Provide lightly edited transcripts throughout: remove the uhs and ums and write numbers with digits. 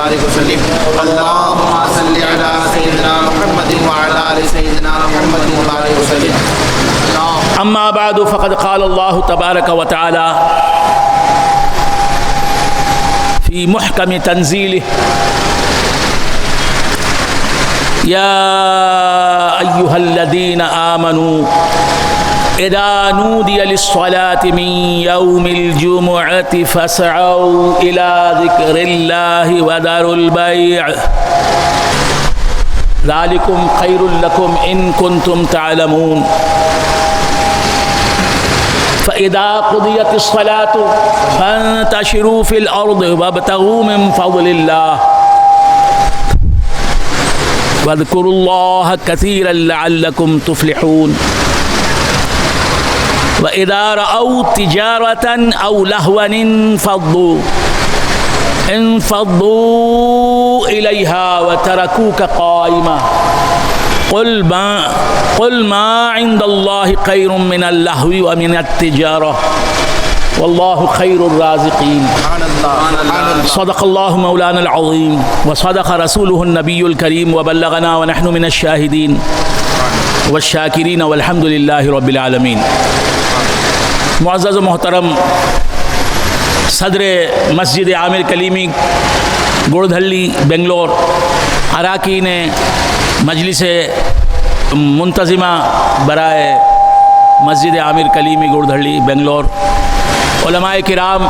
وبارك وسلم اللهم صل على سيدنا محمد وعلى آل سيدنا محمد وبارك وسلم. اما بعد فقد قال الله تبارك وتعالى في محكم تنزيله يا أيها الذين آمنوا إذا نودي للصلاة من يوم الجمعة فاسعوا إلى ذكر الله وذروا البيع ذلكم خير لكم إن كنتم تعلمون. فإذا قضيت الصلاة فانتشروا في الأرض وابتغوا من فضل الله واذكروا الله كثيرا لعلكم تفلحون. وإذا رأوا تجارة أو لهوا انفضوا إليها وتركوك قائما قل ما عند الله خير من اللهو ومن التجارة والله خير الرازقين. صدق الله مولانا العظيم وصدق رسوله النبي الكريم وبلغنا ونحن من الشاهدين والشاکرین والحمد للہ رب العالمین. معزز و محترم صدر مسجد عامر کلیمی گڑدھلی بنگلور، اراکین مجلس منتظمہ برائے مسجد عامر کلیمی گڑدھلی بنگلور، علماء کرام،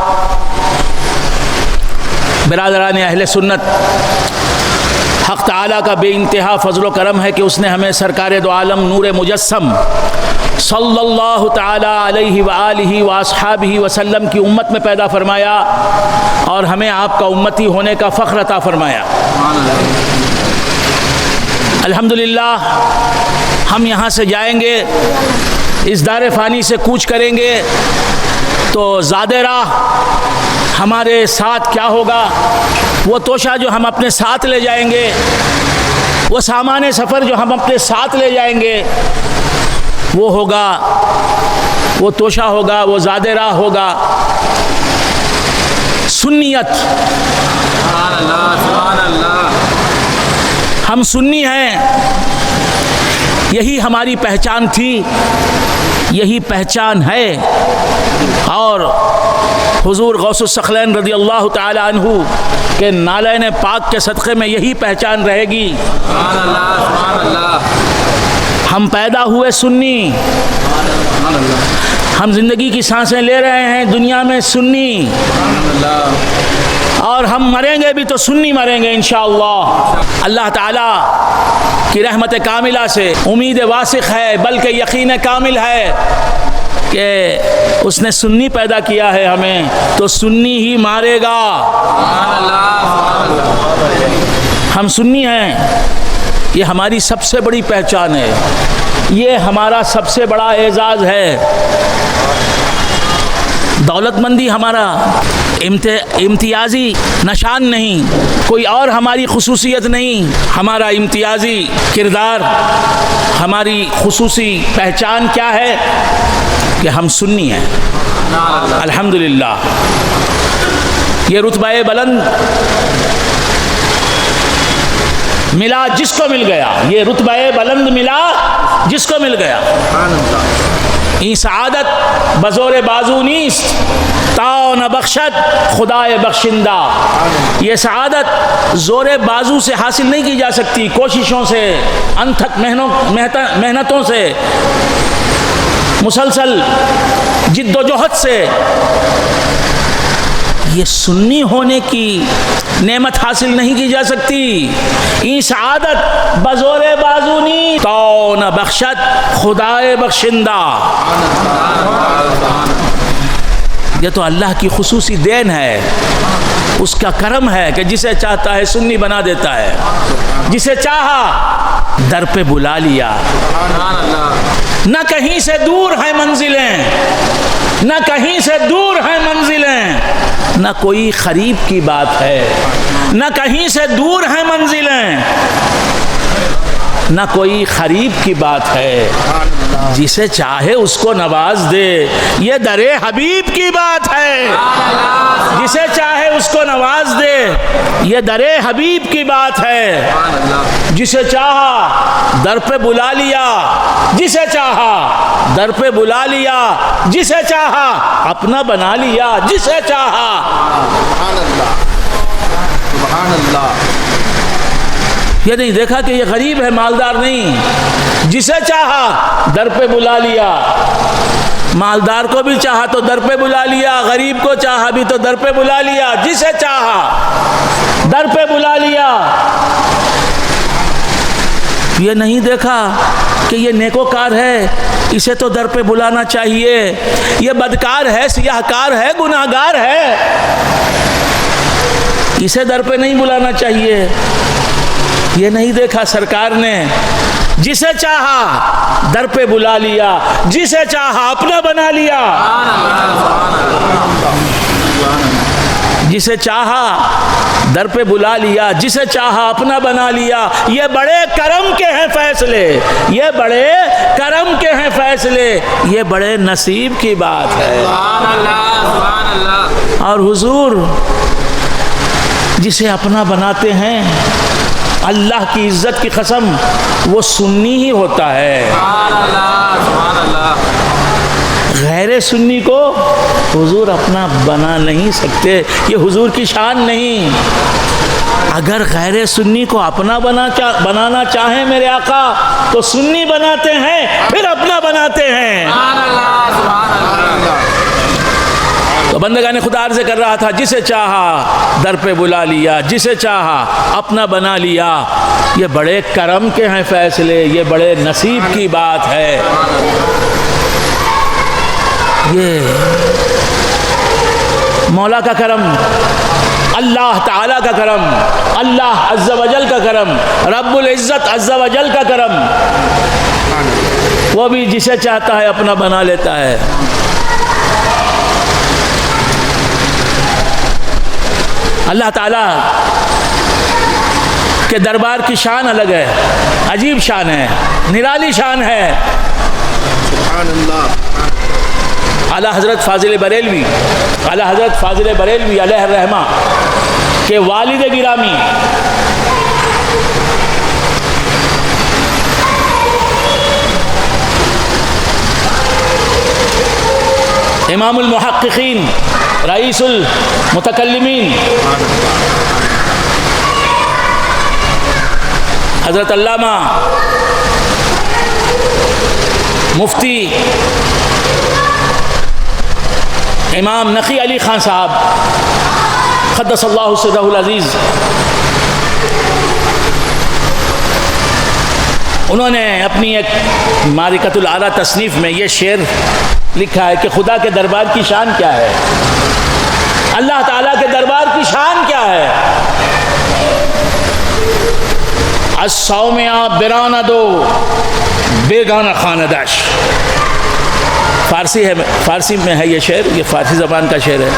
برادران اہل سنت، حق تعالیٰ کا بے انتہا فضل و کرم ہے کہ اس نے ہمیں سرکار دو عالم نور مجسم صلی اللہ تعالیٰ علیہ وآلہ واصحابہ وسلم کی امت میں پیدا فرمایا اور ہمیں آپ کا امتی ہونے کا فخر عطا فرمایا. الحمدللہ ہم یہاں سے جائیں گے، اس دار فانی سے کوچ کریں گے تو زاد راہ ہمارے ساتھ کیا ہوگا، وہ توشہ جو ہم اپنے ساتھ لے جائیں گے، وہ سامان سفر جو ہم اپنے ساتھ لے جائیں گے، وہ ہوگا، وہ توشہ ہوگا، وہ زاد راہ ہوگا سنیت. ہم سنی ہیں، یہی ہماری پہچان تھی، یہی پہچان ہے، اور حضور غوث الثقلین رضی اللہ تعالی عنہ کے نالین پاک کے صدقے میں یہی پہچان رہے گی. ہم پیدا ہوئے سنی، ہم زندگی کی سانسیں لے رہے ہیں دنیا میں سنی، اور ہم مریں گے بھی تو سنی مریں گے انشاءاللہ. اللہ تعالیٰ کی رحمت کاملہ سے امید واسق ہے، بلکہ یقین کامل ہے کہ اس نے سنی پیدا کیا ہے ہمیں، تو سنی ہی مارے گا. ہم سنی ہیں، یہ ہماری سب سے بڑی پہچان ہے، یہ ہمارا سب سے بڑا اعزاز ہے. دولت مندی ہمارا امتیازی نشان نہیں، کوئی اور ہماری خصوصیت نہیں، ہمارا امتیازی کردار، ہماری خصوصی پہچان کیا ہے کہ ہم سنی ہیں. الحمدللہ یہ رتبہ بلند ملا جس کو مل گیا، یہ رتبہ بلند ملا جس کو مل گیا. این سعادت بزور بازو نیست تا نہ بخشد خدائے بخشندہ. یہ سعادت زور بازو سے حاصل نہیں کی جا سکتی، کوششوں سے، انتھک محنتوں سے، مسلسل جد و جہد سے. یہ سنی ہونے کی نعمت حاصل نہیں کی جا سکتی. این سعادت بزور بازو نی تو نہ بخشد خدائے بخشندہ. یہ تو اللہ کی خصوصی دین ہے، اس کا کرم ہے کہ جسے چاہتا ہے سنی بنا دیتا ہے، جسے چاہا در پہ بلا لیا. نہ کہیں سے دور ہیں منزلیں، نہ کہیں سے دور ہیں منزلیں، نہ کوئی قریب کی بات ہے، نہ کہیں سے دور ہیں منزلیں، نہ کوئی غریب کی بات ہے، جسے چاہے اس کو نواز دے، یہ در حبیب کی بات ہے، جسے چاہے اس کو نواز دے، یہ در حبیب کی بات ہے، جسے چاہا در پہ بلا لیا، جسے چاہا در پہ بلا لیا، جسے چاہا اپنا بنا لیا، جسے چاہا۔ سبحان اللہ، سبحان اللہ۔ یہ نہیں دیکھا کہ یہ غریب ہے، مالدار نہیں، جسے چاہا در پہ بلا لیا، مالدار کو بھی چاہا تو در پہ بلا لیا، غریب کو چاہا بھی تو در پہ بلا لیا، جسے چاہا در پہ بلا لیا۔ یہ نہیں دیکھا کہ یہ نیکوکار ہے، اسے تو در پہ بلانا چاہیے، یہ بدکار ہے، سیاہ کار ہے، گناہگار ہے، اسے در پہ نہیں بلانا چاہیے۔ یہ نہیں دیکھا سرکار نے، جسے چاہا در پہ بلا لیا، جسے چاہا اپنا بنا لیا، جسے چاہا در پہ بلا لیا، جسے چاہا اپنا بنا لیا۔ یہ بڑے کرم کے ہیں فیصلے، یہ بڑے کرم کے ہیں فیصلے، یہ بڑے نصیب کی بات ہے۔ اور حضور جسے اپنا بناتے ہیں، اللہ کی عزت کی قسم، وہ سنی ہی ہوتا ہے، غیر سنی کو حضور اپنا بنا نہیں سکتے، یہ حضور کی شان نہیں۔ اگر غیر سنی کو اپنا بنانا چاہیں میرے آقا تو سنی بناتے ہیں، پھر اپنا بناتے ہیں۔ تو بندگان خدا عرض کر رہا تھا، جسے چاہا در پہ بلا لیا، جسے چاہا اپنا بنا لیا۔ یہ بڑے کرم کے ہیں فیصلے، یہ بڑے نصیب کی بات ہے۔ یہ مولا کا کرم، اللہ تعالیٰ کا کرم، اللہ عز و جل کا کرم، رب العزت عز و جل کا کرم، وہ بھی جسے چاہتا ہے اپنا بنا لیتا ہے۔ اللہ تعالیٰ کے دربار کی شان الگ ہے، عجیب شان ہے، نرالی شان ہے۔ سبحان اللہ۔ اعلیٰ حضرت فاضل بریلوی، اعلیٰ حضرت فاضل بریلوی علیہ الرحمہ کے والد گرامی امام المحققین، رئیس المتکلمین، حضرت علامہ مفتی امام نقی علی خان صاحب قدس اللہ سرہ العزیز، انہوں نے اپنی ایک معرکۃ الاعلیٰ تصنیف میں یہ شعر لکھا ہے کہ خدا کے دربار کی شان کیا ہے، اللہ تعالیٰ کے دربار کی شان کیا ہے۔ الصومعہ برانہ دو بیگانہ خانہ داش، فارسی میں ہے یہ شعر، یہ فارسی زبان کا شعر ہے۔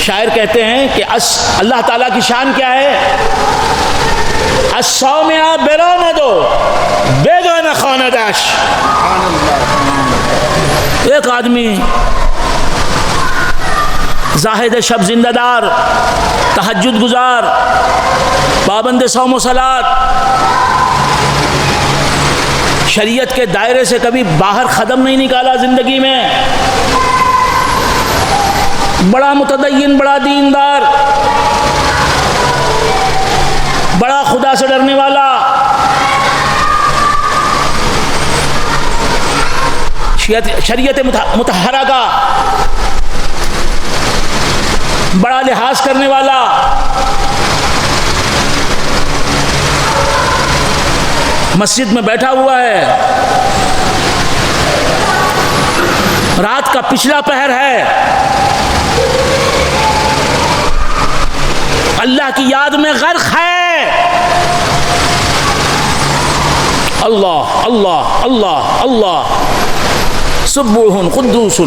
شاعر کہتے ہیں کہ اللہ تعالیٰ کی شان کیا ہے، الصومعہ برانہ دو بیگانہ خانہ داش۔ ایک آدمی زاہد شب زندہ دار، تہجد گزار، پابند صوم و صلاۃ، شریعت کے دائرے سے کبھی باہر قدم نہیں نکالا زندگی میں، بڑا متدین، بڑا دیندار، بڑا خدا سے ڈرنے والا، شریعت مطہرہ کا بڑا لحاظ کرنے والا، مسجد میں بیٹھا ہوا ہے، رات کا پچھلا پہر ہے، اللہ کی یاد میں غرق ہے، اللہ اللہ اللہ اللہ، سبوح قدوس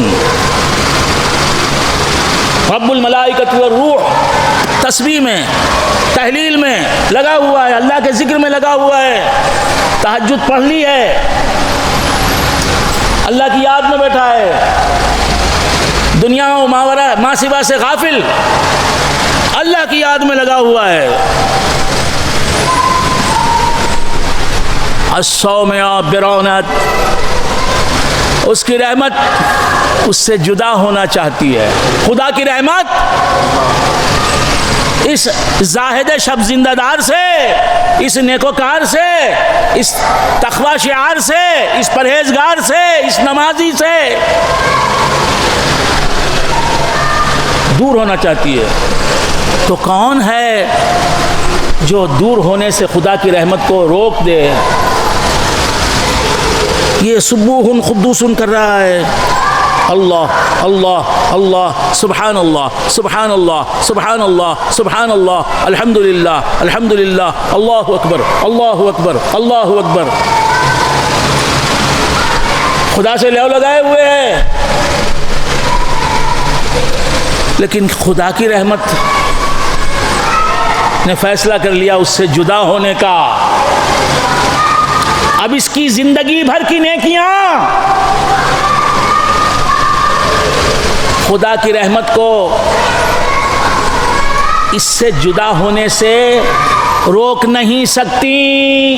رب الملائکۃ والروح تسبیح میں، تحلیل میں لگا ہوا ہے، اللہ کے ذکر میں لگا ہوا ہے، تہجد پڑھ لی ہے، اللہ کی یاد میں بیٹھا ہے، دنیا و ماورا ما سوا سے غافل، اللہ کی یاد میں لگا ہوا ہے. الصومعہ برونت، اس کی رحمت اس سے جدا ہونا چاہتی ہے. خدا کی رحمت اس زاہد شب زندہ دار سے، اس نیکوکار سے، اس تقوی شعار سے، اس پرہیزگار سے، اس نمازی سے دور ہونا چاہتی ہے. تو کون ہے جو دور ہونے سے خدا کی رحمت کو روک دے؟ یہ سبوح قدوس کر رہا ہے، اللہ اللہ اللہ، سبحان اللہ سبحان اللہ سبحان اللہ سبحان اللہ، الحمدللہ الحمدللہ، اللہ اکبر اللہ اکبر اللہ اکبر. خدا سے لو لگائے ہوئے ہیں، لیکن خدا کی رحمت نے فیصلہ کر لیا اس سے جدا ہونے کا. اب اس کی زندگی بھر کی نیکیاں خدا کی رحمت کو اس سے جدا ہونے سے روک نہیں سکتی.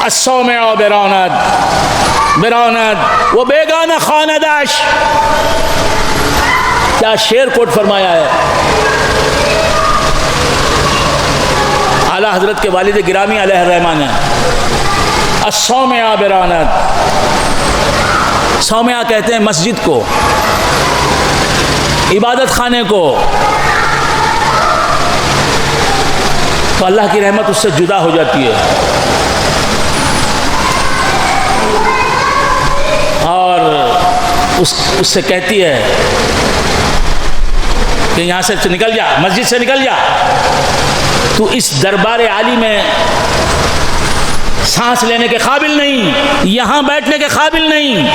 الصومع برونت، برونت وہ بیگانہ خانہ داش. کیا شعر کوٹ فرمایا ہے اعلیٰ حضرت کے والد گرامی علیہ الرحمٰن نے. الصومعہ برونت، صومعہ کہتے ہیں مسجد کو، عبادت خانے کو. تو اللہ کی رحمت اس سے جدا ہو جاتی ہے اور اس سے کہتی ہے کہ یہاں سے نکل جا، مسجد سے نکل جا، تو اس دربار عالی میں سانس لینے کے قابل نہیں، یہاں بیٹھنے کے قابل نہیں،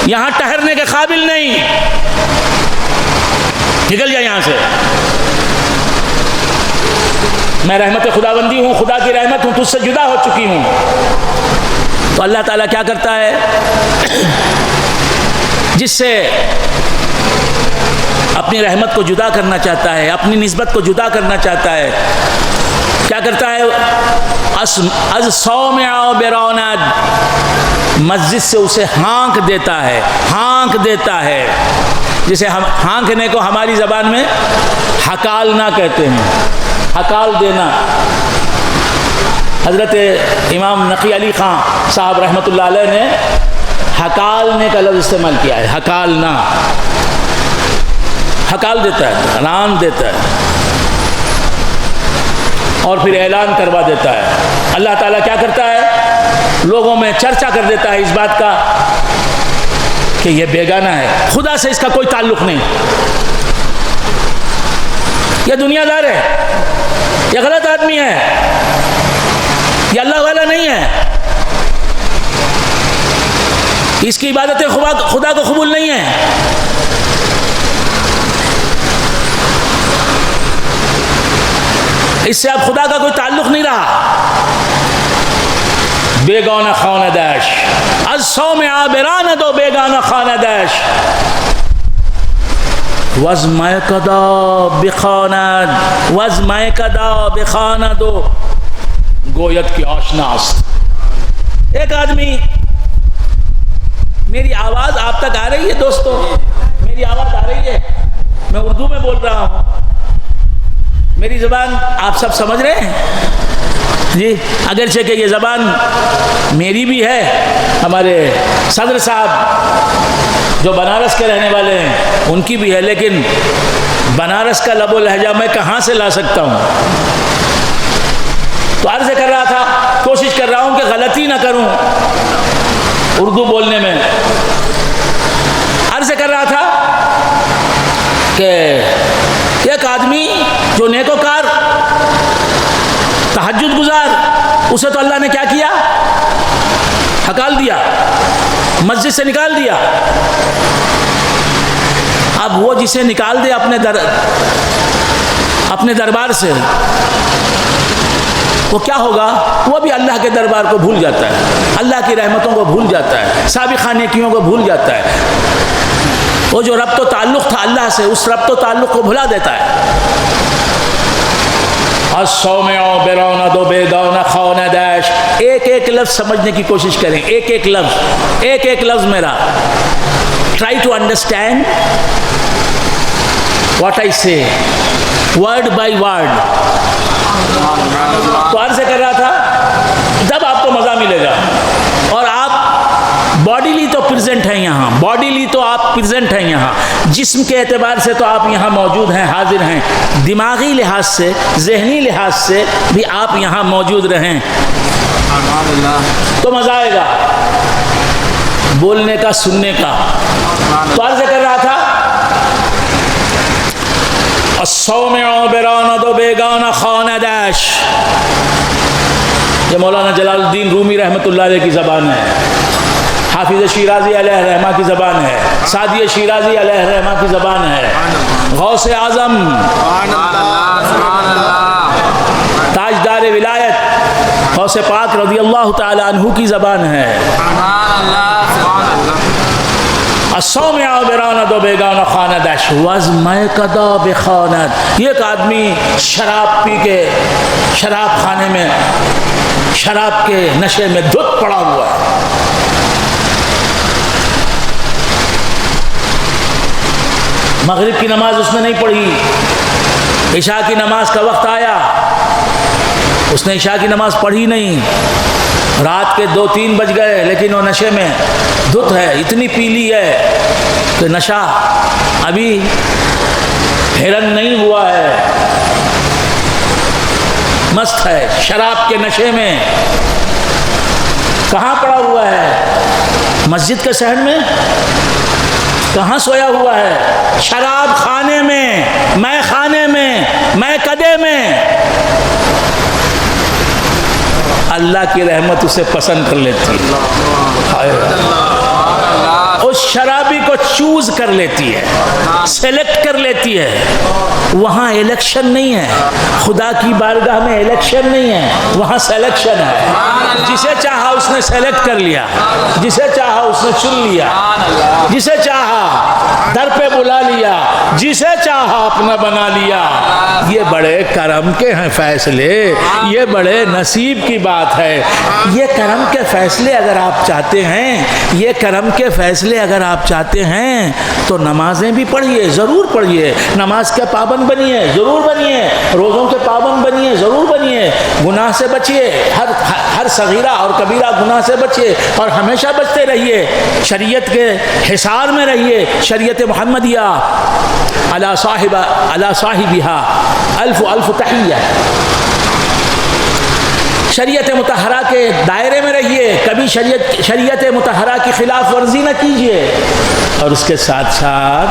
یہاں ٹہرنے کے قابل نہیں، نکل جا یہاں سے. میں رحمت خداوندی ہوں، خدا کی رحمت ہوں، تجھ سے جدا ہو چکی ہوں. تو اللہ تعالیٰ کیا کرتا ہے؟ جس سے اپنی رحمت کو جدا کرنا چاہتا ہے، اپنی نسبت کو جدا کرنا چاہتا ہے، کیا کرتا ہے؟ از صومع برونت، مسجد سے اسے ہانک دیتا ہے، ہانک دیتا ہے. جسے ہم ہانکنے کو ہماری زبان میں ہکالنا کہتے ہیں، ہکال دینا. حضرت امام نقی علی خان صاحب رحمۃ اللہ علیہ نے ہکالنے کا لفظ استعمال کیا ہے. ہکالنا، ہکال دیتا ہے، ران دیتا ہے اور پھر اعلان کروا دیتا ہے. اللہ تعالیٰ کیا کرتا ہے؟ لوگوں میں چرچا کر دیتا ہے اس بات کا کہ یہ بیگانہ ہے، خدا سے اس کا کوئی تعلق نہیں، یہ دنیا دار ہے، یہ غلط آدمی ہے، یہ اللہ والا نہیں ہے، اس کی عبادتیں خدا کو قبول نہیں ہیں. اس سے اب خدا کا کوئی تعلق نہیں رہا. بیگانہ خانہ داش، الصومع برونت و بیگانہ خانہ داش. وزمہ کدا بخاند، وزمہ کدا بخاند و گویت کی آشناس. ایک آدمی، میری آواز آپ تک آ رہی ہے دوستو؟ میری آواز آ رہی ہے؟ میں اردو میں بول رہا ہوں، میری زبان آپ سب سمجھ رہے ہیں جی؟ اگرچہ کہ یہ زبان میری بھی ہے، ہمارے صدر صاحب جو بنارس کے رہنے والے ہیں ان کی بھی ہے، لیکن بنارس کا لب و لہجہ میں کہاں سے لا سکتا ہوں؟ تو عرض کر رہا تھا، کوشش کر رہا ہوں کہ غلطی نہ کروں اردو بولنے میں. عرض کر رہا تھا کہ ایک آدمی جو نیکوکار، تہجد گزار، اسے تو اللہ نے کیا کیا؟ ہکال دیا. مسجد سے نکال دیا. اب وہ جسے نکال دے اپنے دربار سے، وہ کیا ہوگا؟ وہ بھی اللہ کے دربار کو بھول جاتا ہے، اللہ کی رحمتوں کو بھول جاتا ہے، سابقہ نیکیوں کو بھول جاتا ہے. وہ جو ربط و تعلق تھا اللہ سے، اس ربط و تعلق کو بھلا دیتا ہے. الصومع برونہ دو بیگانہ خانہ داش. ایک ایک لفظ سمجھنے کی کوشش کریں، ایک ایک لفظ میرا. Try to understand what I say, word by word. تو عرض کر رہا تھا جب آپ کو مزہ ملے گا اور آپ باڈیلی تو پریزنٹ ہیں یہاں، باڈیلی تو آپ پریزنٹ ہیں یہاں، جسم کے اعتبار سے تو آپ یہاں موجود ہیں، حاضر ہیں، دماغی لحاظ سے، ذہنی لحاظ سے بھی آپ یہاں موجود رہیں تو مزہ آئے گا بولنے کا، سننے کا. تو عرض کر رہا تھا الصومع برانہ دو بیگانہ خانہ داش. یہ مولانا جلال الدین رومی رحمۃ اللہ علیہ کی زبان ہے، حافظ شیرازی علیہ الرحمہ کی زبان ہے، سعدی شیرازی علیہ الرحمہ کی زبان ہے، غوث اعظم تاجدار ولایت غوث پاک رضی اللہ تعالی عنہ کی زبان ہے. الصومع برانہ دو بیگانہ خانہ داش وز میکدہ بخانت. یہ ایک آدمی شراب پی کے شراب خانے میں شراب کے نشے میں دھت پڑا ہوا ہے. مغرب کی نماز اس نے نہیں پڑھی، عشاء کی نماز کا وقت آیا اس نے عشاء کی نماز پڑھی نہیں، رات کے 2-3 بج گئے لیکن وہ نشے میں دھت ہے، اتنی پیلی ہے کہ نشہ ابھی ہرن نہیں ہوا ہے، مست ہے شراب کے نشے میں. کہاں پڑا ہوا ہے؟ مسجد کے صحن میں؟ کہاں سویا ہوا ہے؟ شراب خانے میں، میں خانے میں، میں کدے میں. اللہ کی رحمت اسے پسند کر لیتی ہے، اس شرابی کو چوز کر لیتی ہے، سلیکٹ کر لیتی ہے. وہاں الیکشن نہیں ہے، خدا کی بارگاہ میں الیکشن نہیں ہے، وہاں سلیکشن ہے. جسے چاہا اس نے سلیکٹ کر لیا، جسے چاہا اس نے چن لیا، جسے چاہا در پہ بلا لیا، جسے چاہا اپنا بنا لیا. یہ بڑے کرم کے ہیں فیصلے، یہ بڑے نصیب کی بات ہے. یہ کرم کے فیصلے اگر آپ چاہتے ہیں، یہ کرم کے فیصلے اگر آپ چاہتے ہیں تو نمازیں بھی پڑھیے، ضرور پڑھیے، نماز کے پابند بنیے، ضرور بنیے، روزوں کے پابند بنیے، ضرور بنیے، گناہ سے بچیے، ہر صغیرہ اور کبیرہ گناہ سے بچیے اور ہمیشہ بچتے رہیے، شریعت کے حصار میں رہیے. شریعت محمدیہ علی صاحبہا الف تحیہ. شریعت مطہرہ کے دائرے میں رہیے، کبھی شریعت مطہرہ کی خلاف ورزی نہ کیجیے. اور اس کے ساتھ ساتھ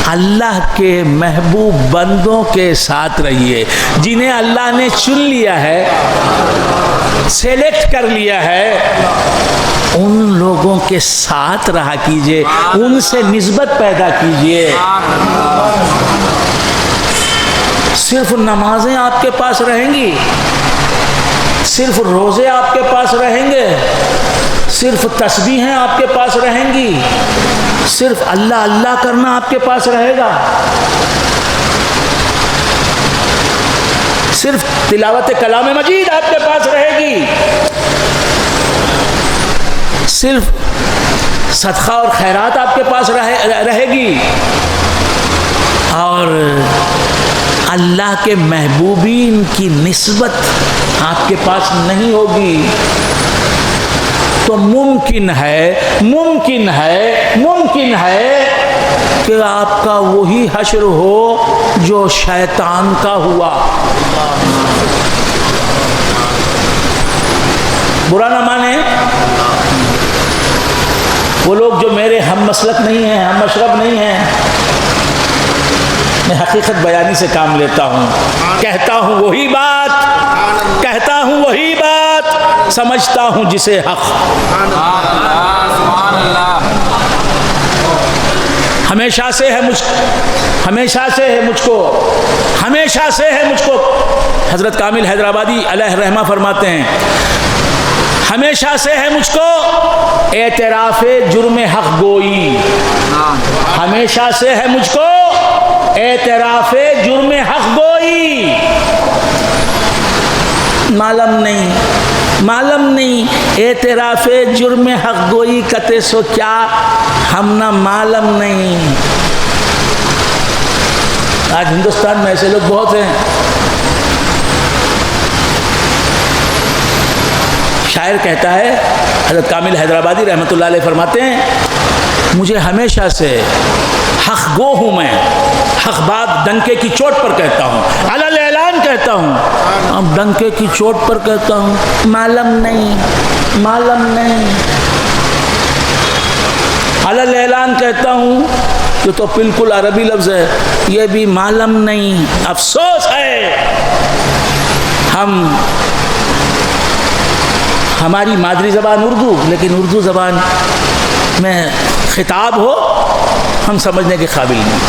اللہ کے محبوب بندوں کے ساتھ رہیے، جنہیں اللہ نے چن لیا ہے، سلیکٹ کر لیا ہے. ان لوگوں کے ساتھ رہا کیجیے، ان سے نسبت پیدا کیجیے. صرف نمازیں آپ کے پاس رہیں گی، صرف روزے آپ کے پاس رہیں گے، صرف تسبیحیں آپ کے پاس رہیں گی، صرف اللہ اللہ کرنا آپ کے پاس رہے گا، صرف تلاوت کلام مجید آپ کے پاس رہے گی، صرف صدقہ اور خیرات آپ کے پاس رہے گی، اور اللہ کے محبوبین کی نسبت آپ کے پاس نہیں ہوگی. تو ممکن ہے کہ آپ کا وہی حشر ہو جو شیطان کا ہوا. برا نہ مانے وہ لوگ جو میرے ہم مسلک نہیں ہیں، ہم مشرب نہیں ہیں. میں حقیقت بیانی سے کام لیتا ہوں، کہتا ہوں وہی بات، سمجھتا ہوں جسے حق. ہمیشہ سے ہے مجھ کو حضرت کامل حیدرآبادی علیہ رحمہ فرماتے ہیں ہمیشہ سے ہے مجھ کو اعتراف جرم حق گوئی، ہمیشہ سے ہے مجھ کو اعتراف جرم حق گوئی. معلوم نہیں اعتراف جرم حق گوئی کتے سو کیا ہم نہ معلوم نہیں. آج ہندوستان میں ایسے لوگ بہت ہیں. شاعر کہتا ہے، حضرت کامل حیدرآبادی رحمۃ اللہ علیہ فرماتے ہیں مجھے ہمیشہ سے حق گو ہوں، میں حق بات ڈنکے کی چوٹ پر کہتا ہوں، علل اعلان کہتا ہوں، اب ڈنکے کی چوٹ پر کہتا ہوں، معلوم نہیں علل اعلان کہتا ہوں، یہ تو بالکل عربی لفظ ہے، یہ بھی معلوم نہیں. افسوس ہے ہماری مادری زبان اردو، لیکن اردو زبان میں خطاب ہو ہم سمجھنے کے قابل نہیں،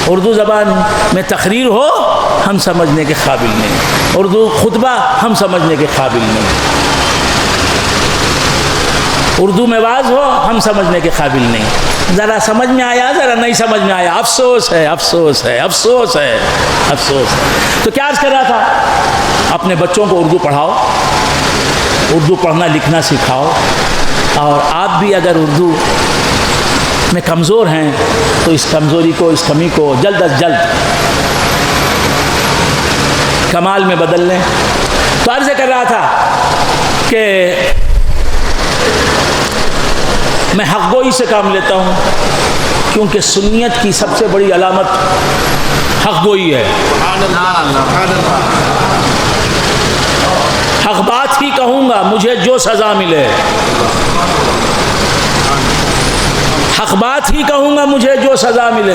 اردو زبان میں تقریر ہو ہم سمجھنے کے قابل نہیں، اردو خطبہ ہم سمجھنے کے قابل نہیں، اردو میں واز ہو ہم سمجھنے کے قابل نہیں. ذرا سمجھ میں آیا، ذرا نہیں سمجھ میں آیا. افسوس ہے. تو کیا عرض کر رہا تھا، اپنے بچوں کو اردو پڑھاؤ، اردو پڑھنا لکھنا سکھاؤ، اور آپ بھی اگر اردو میں کمزور ہیں تو اس کمزوری کو، اس کمی کو جلد از جلد کمال میں بدل لیں. تو عرض کر رہا تھا کہ میں حق گوئی سے کام لیتا ہوں، کیونکہ سنیت کی سب سے بڑی علامت حق گوئی ہے. حق بات ہی کہوں گا مجھے جو سزا ملے، حق بات ہی کہوں گا مجھے جو سزا ملے.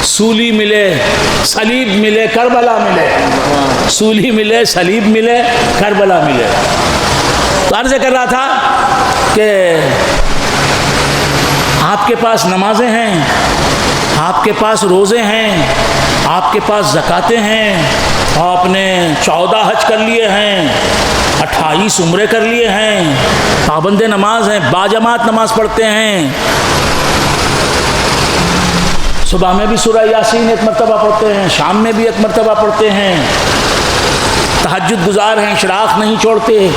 سولی ملے، صلیب ملے، کربلا ملے، سولی ملے، صلیب ملے، کربلا ملے. تو عرض کر رہا تھا کہ آپ کے پاس نمازیں ہیں، آپ کے پاس روزے ہیں، آپ کے پاس زکاتیں ہیں، آپ نے 14 حج کر لیے ہیں، 28 عمرے کر لیے ہیں، پابند نماز ہیں، باجماعت نماز پڑھتے ہیں، صبح میں بھی سورہ یاسین ایک مرتبہ پڑھتے ہیں، شام میں بھی ایک مرتبہ پڑھتے ہیں، تہجد گزار ہیں، اشراق نہیں چھوڑتے،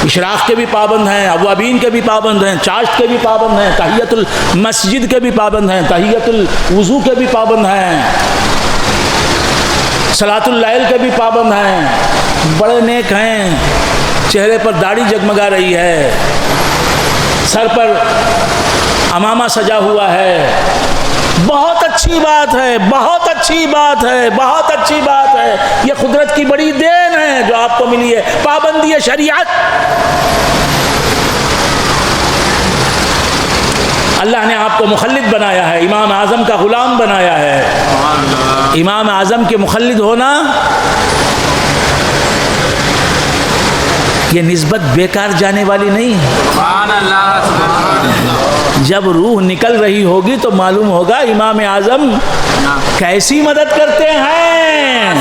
اشراق کے بھی پابند ہیں، اوابین کے بھی پابند ہیں، چاشت کے بھی پابند ہیں، تحیت المسجد کے بھی پابند ہیں، تحیت الوضو کے بھی پابند ہیں، صلاۃ اللیل کے بھی پابند ہیں، بڑے نیک ہیں، چہرے پر داڑھی جگمگا رہی ہے، سر پر عمامہ سجا ہوا ہے. بہت اچھی بات ہے، بہت اچھی بات ہے، بہت اچھی بات ہے. یہ قدرت کی بڑی دین ہے جو آپ کو ملی ہے، پابندی شریعت. اللہ نے آپ کو مخلد بنایا ہے، امام اعظم کا غلام بنایا ہے. امام اعظم کے مخلد ہونا یہ نسبت بیکار جانے والی نہیں. جب روح نکل رہی ہوگی تو معلوم ہوگا امام اعظم کیسی مدد کرتے ہیں،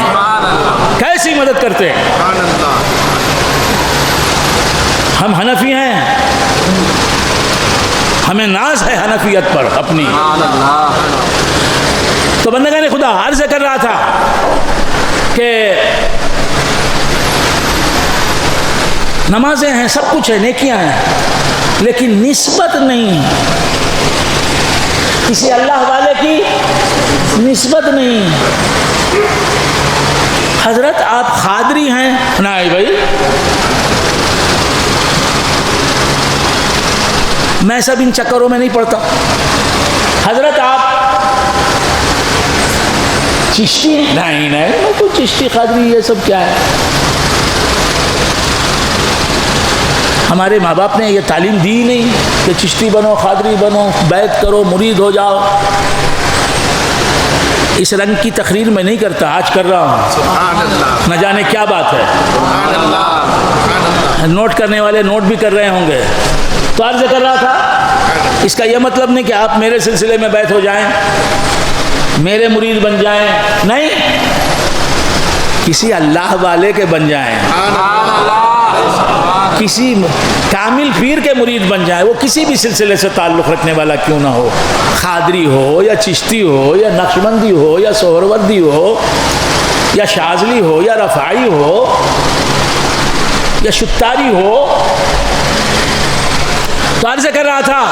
کیسی مدد کرتے ہیں. ہم حنفی ہیں، ہمیں ناز ہے حنفیت پر اپنی. تو بندگان خدا عرض کر رہا تھا کہ نمازیں ہیں، سب کچھ ہے، نیکیاں ہیں، لیکن نسبت نہیں، کسی اللہ والے کی نسبت نہیں. حضرت آپ قادری ہیں؟ نہیں بھائی، میں سب ان چکروں میں نہیں پڑتا. حضرت آپ چشتی؟ نہیں کوئی چشتی قادری یہ سب کیا ہے. ہمارے ماں باپ نے یہ تعلیم دی نہیں کہ چشتی بنو، قادری بنو، بیعت کرو، مرید ہو جاؤ. اس رنگ کی تقریر میں نہیں کرتا، آج کر رہا ہوں، نہ جانے کیا بات ہے. نوٹ کرنے والے نوٹ بھی کر رہے ہوں گے. تو عرض کر رہا تھا اس کا یہ مطلب نہیں کہ آپ میرے سلسلے میں بیعت ہو جائیں، میرے مرید بن جائیں، نہیں، کسی اللہ والے کے بن جائیں، کسی کامل پیر کے مرید بن جائے، وہ کسی بھی سلسلے سے تعلق رکھنے والا کیوں نہ ہو، قادری ہو یا چشتی ہو یا نقشبندی ہو یا سہروردی ہو یا شاذلی ہو یا رفاعی ہو یا شتاری ہو۔ تو عرض کر رہا تھا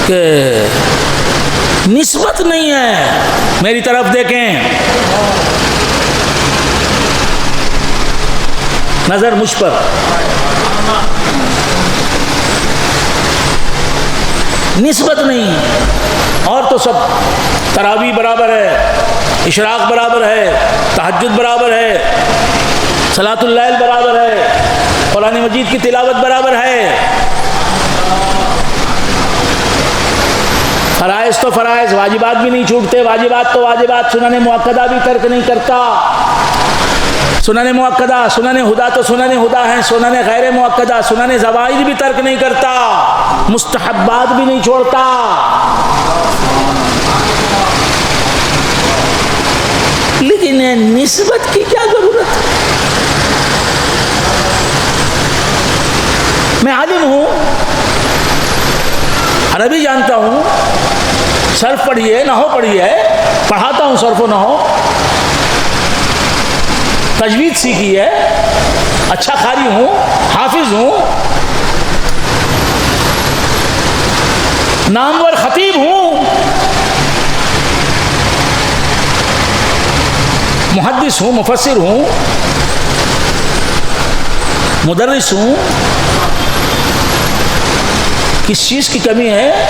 کہ نسبت نہیں ہے، میری طرف دیکھیں، نظر مجھ پر، نسبت نہیں، اور تو سب تراویح برابر ہے، اشراق برابر ہے، تہجد برابر ہے، صلاۃ اللیل برابر ہے، قرآن مجید کی تلاوت برابر ہے، فرائض تو فرائض، واجبات بھی نہیں چھوٹتے، واجبات تو واجبات، سنن مؤکدہ بھی ترک نہیں کرتا، سنن مؤکدہ، سنن ہدا تو سنن ہدا ہیں، سنن غیر مؤکدہ، سنن زوائد بھی ترک نہیں کرتا، مستحبات بھی نہیں چھوڑتا۔ لیکن نسبت کی کیا ضرورت ہے؟ میں عالم ہوں، عربی جانتا ہوں، صرف پڑھی ہے، نحو پڑھی ہے، پڑھاتا ہوں صرف و نحو، تجوید سیکھی ہے، اچھا قاری ہوں، حافظ ہوں، نامور خطیب ہوں، محدث ہوں، مفسر ہوں، مدرس ہوں، کس چیز کی کمی ہے؟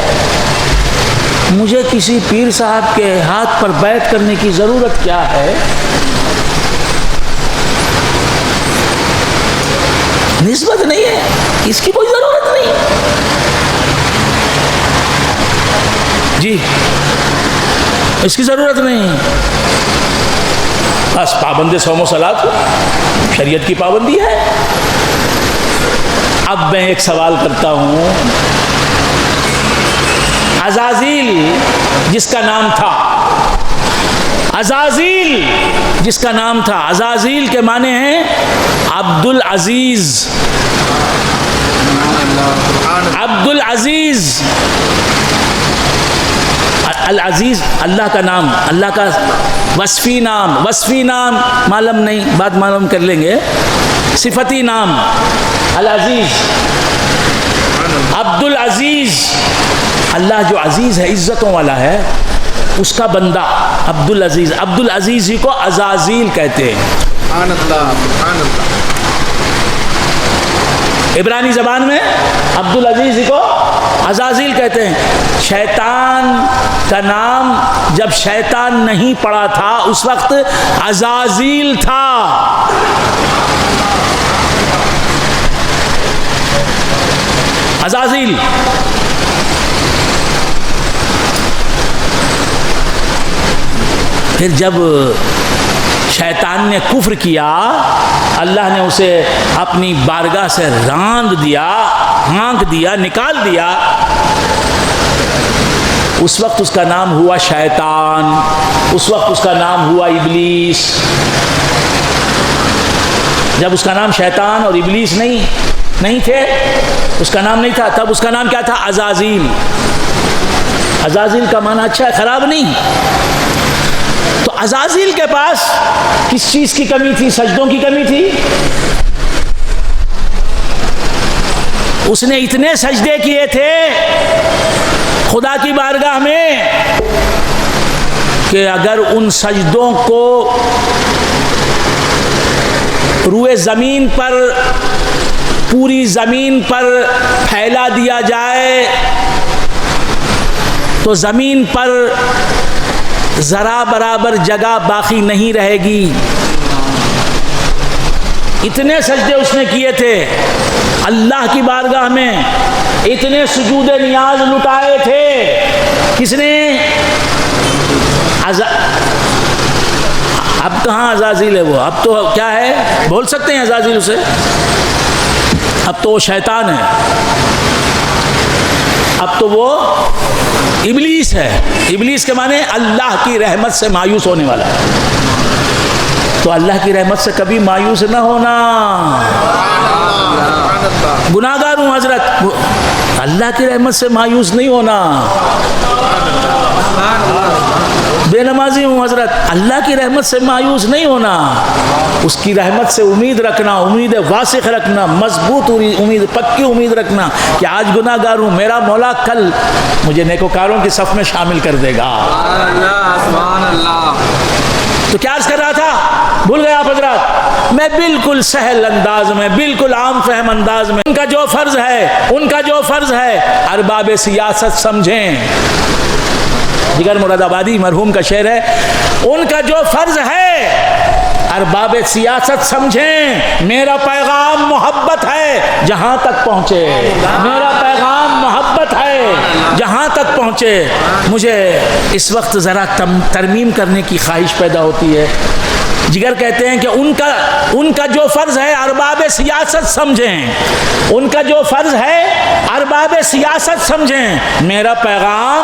مجھے کسی پیر صاحب کے ہاتھ پر بیعت کرنے کی ضرورت کیا ہے؟ نسبت نہیں ہے، اس کی کوئی ضرورت نہیں جی، اس کی ضرورت نہیں، بس پابند صوم و صلاۃ شریعت کی پابندی ہے۔ اب میں ایک سوال کرتا ہوں، عزازیل جس کا نام تھا، عزازیل جس کا نام تھا، عزازیل کے معنی ہیں عبد العزیز، عبد العزیز، العزیز اللہ کا نام، اللہ کا وصفی نام، وصفی نام معلوم نہیں، بعد معلوم کر لیں گے، صفتی نام العزیز، عبد العزیز، اللہ جو عزیز ہے، عزتوں والا ہے، اس کا بندہ عبد العزیز، عبد العزیز ہی کو عزازیل کہتے ہیں۔ سبحان اللہ، سبحان اللہ۔ عبرانی زبان میں عبد العزیز ہی کو عزازیل کہتے ہیں۔ شیطان کا نام جب شیطان نہیں پڑا تھا اس وقت عزازیل تھا۔ عزازیل پھر جب شیطان نے کفر کیا، اللہ نے اسے اپنی بارگاہ سے راند دیا، ہانک دیا، نکال دیا، اس وقت اس کا نام ہوا شیطان، اس وقت اس کا نام ہوا ابلیس۔ جب اس کا نام شیطان اور ابلیس نہیں تھے، اس کا نام نہیں تھا، تب اس کا نام کیا تھا؟ عزازیل۔ عزازیل کا معنی اچھا ہے، خراب نہیں۔ تو عزازیل کے پاس کس چیز کی کمی تھی؟ سجدوں کی کمی تھی۔ اس نے اتنے سجدے کیے تھے خدا کی بارگاہ میں کہ اگر ان سجدوں کو روئے زمین پر، پوری زمین پر پھیلا دیا جائے تو زمین پر ذرا برابر جگہ باقی نہیں رہے گی۔ اتنے سجدے اس نے کیے تھے اللہ کی بارگاہ میں، اتنے سجود نیاز لٹائے تھے۔ کس نے؟ اب کہاں عزازیل ہے وہ؟ اب تو کیا ہے؟ بول سکتے ہیں عزازیل اسے؟ اب تو وہ شیطان ہے۔ اب تو وہ ابلیس ہے. ابلیس کے معنی اللہ کی رحمت سے مایوس ہونے والا ہے. تو اللہ کی رحمت سے کبھی مایوس نہ ہونا. گناہگار ہوں حضرت, اللہ کی رحمت سے مایوس نہیں ہونا. بے نمازی ہوں حضرت, اللہ کی رحمت سے مایوس نہیں ہونا. اس کی رحمت سے امید رکھنا, امید واسق رکھنا, مضبوط امید, پکی امید رکھنا کہ آج گناہگار ہوں, میرا مولا کل مجھے نیکوکاروں کی صف میں شامل کر دے گا. سبحان اللہ. تو کیا عرض کر رہا تھا, بھول گئے آپ حضرات؟ میں بالکل سہل انداز میں, بالکل عام فہم انداز میں ان کا جو فرض ہے ارباب سیاست سمجھیں. جگر مراد آبادی مرحوم کا شعر ہے, ان کا جو فرض ہے ارباب سیاست سمجھیں. میرا پیغام محبت ہے جہاں تک پہنچے, میرا پیغام محبت ہے جہاں تک پہنچے. مجھے اس وقت ذرا ترمیم کرنے کی خواہش پیدا ہوتی ہے. جگر کہتے ہیں کہ ان کا جو فرض ہے ارباب سیاست سمجھیں, ان کا جو فرض ہے ارباب سیاست سمجھیں. میرا پیغام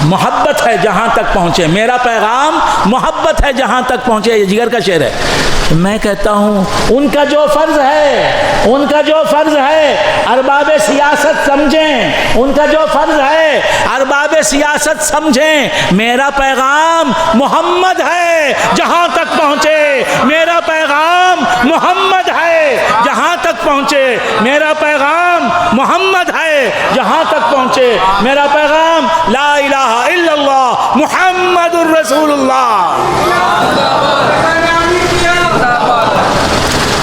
محبت ہے جہاں تک پہنچے, میرا پیغام محبت ہے جہاں تک پہنچے. یہ جگر کا شعر ہے. میں کہتا ہوں ان کا جو فرض ہے ارباب سیاست سمجھیں, ان کا جو فرض ہے ارباب سیاست سمجھیں. میرا پیغام محمد ہے جہاں تک پہنچے, میرا پیغام محمد ہے جہاں تک پہنچے, میرا پیغام محمد ہے جہاں تک پہنچے. میرا پیغام لا الہ الا اللہ محمد الرسول اللہ.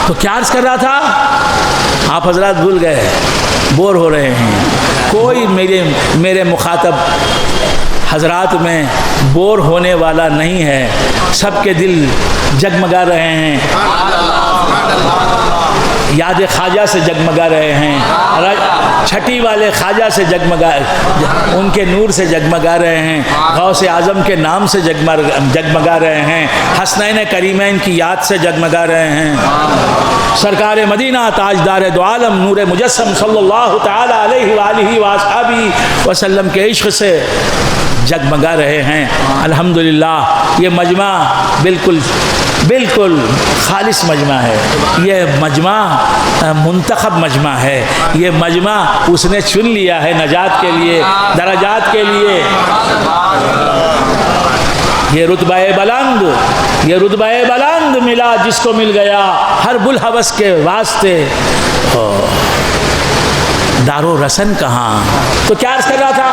تو کیا عرض کر رہا تھا, آپ حضرات بھول گئے, بور ہو رہے ہیں. کوئی میرے مخاطب حضرات میں بور ہونے والا نہیں ہے. سب کے دل جگمگا رہے ہیں, یاد خواجہ سے جگمگا رہے ہیں, چھٹی والے خواجہ سے ان کے نور سے جگمگا رہے ہیں, غوث اعظم کے نام سے جگمگا رہے ہیں, حسنین کریمین کی یاد سے جگمگا رہے ہیں, سرکار مدینہ تاجدار دو عالم نور مجسم صلی اللہ تعالی علیہ وآلہ وآصحابہ وسلم کے عشق سے جگمگا رہے ہیں. الحمدللہ یہ مجمع بالکل خالص مجمع ہے. یہ مجمع منتخب مجمع ہے. یہ مجمع اس نے چن لیا ہے نجات کے لیے, درجات کے لیے. یہ رتبہ بلند ملا جس کو مل گیا ہر بلحوث کے واسطے, دارو رسن کہاں. تو کیا عرض کر رہا تھا,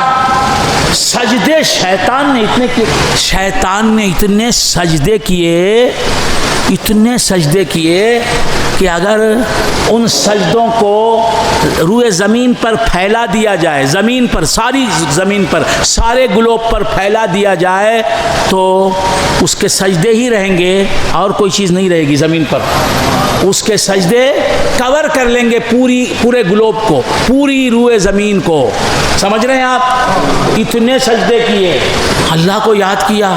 سجدے شیطان نے اتنے سجدے کیے کہ اگر ان سجدوں کو روئے زمین پر پھیلا دیا جائے, ساری زمین پر, سارے گلوب پر پھیلا دیا جائے تو اس کے سجدے ہی رہیں گے اور کوئی چیز نہیں رہے گی زمین پر. اس کے سجدے کور کر لیں گے پورے گلوب کو, پوری روئے زمین کو. سمجھ رہے ہیں آپ؟ اتنے سجدے کیے, اللہ کو یاد کیا.